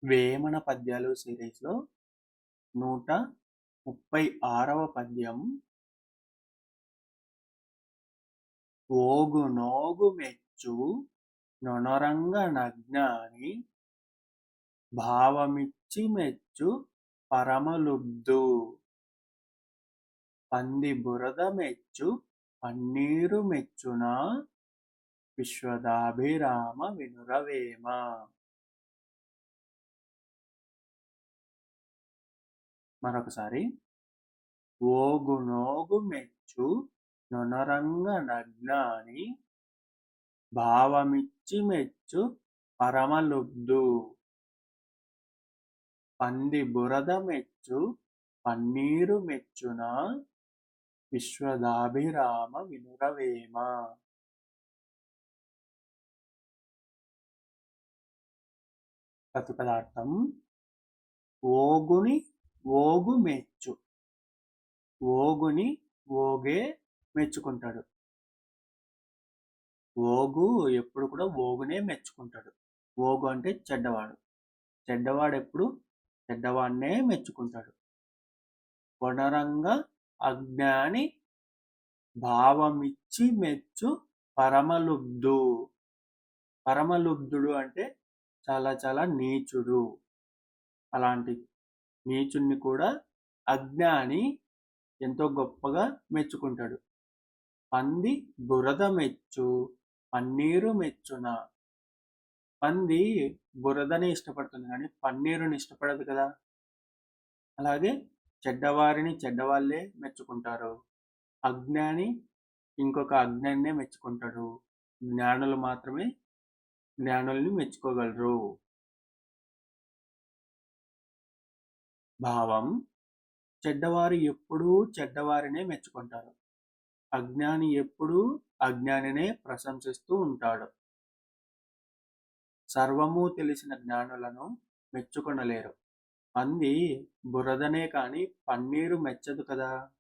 వేమన పద్యాలు సిరీస్‌లో 136వ పద్యం. ఓగునోగు మెచ్చు నొనరంగ నజ్ఞాని భావమిచ్చి మెచ్చు పరమలుబ్ధు పంది బురద మెచ్చు పన్నీరు మెచ్చునా విశ్వదాభిరామ వినురవేమ. మరొకసారి. ఓగునోగు మెచ్చు నొనరంగ నజ్ఞాని భావమిచ్చి మెచ్చు పరమలుబ్ధు పంది బురద మెచ్చు పన్నీరు మెచ్చునా విశ్వదాభిరామ వినురవేమ. ప్రతిపదార్థం. ఓగుని ఓగు మెచ్చు. ఓగుని ఓగే మెచ్చుకుంటాడు. ఓగు ఎప్పుడు కూడా ఓగునే మెచ్చుకుంటాడు. ఓగు అంటే చెడ్డవాడు. చెడ్డవాడు ఎప్పుడు చెడ్డవాడినే మెచ్చుకుంటాడు. వనరంగ అజ్ఞాని భావమిచ్చి మెచ్చు పరమలుబ్ధు. పరమలుబ్ధుడు అంటే చాలా చాలా నీచుడు. అలాంటి నీచుణ్ణి కూడా అజ్ఞాని ఎంతో గొప్పగా మెచ్చుకుంటాడు. పంది బురద మెచ్చు పన్నీరు మెచ్చున. పంది బురదని ఇష్టపడుతుంది కానీ పన్నీరుని ఇష్టపడదు కదా. అలాగే చెడ్డవారిని చెడ్డవాళ్ళే మెచ్చుకుంటారు. అజ్ఞాని ఇంకొక అజ్ఞానినే మెచ్చుకుంటాడు. జ్ఞానులు మాత్రమే జ్ఞానుల్ని మెచ్చుకోగలరు. భావం. చెడ్డవారు ఎప్పుడూ చెడ్డవారినే మెచ్చుకుంటారు. అజ్ఞాని ఎప్పుడూ అజ్ఞానినే ప్రశంసిస్తూ ఉంటాడు. సర్వము తెలిసిన జ్ఞానులను మెచ్చుకొనలేరు. పంది బురదనే కాని పన్నీరు మెచ్చదు కదా.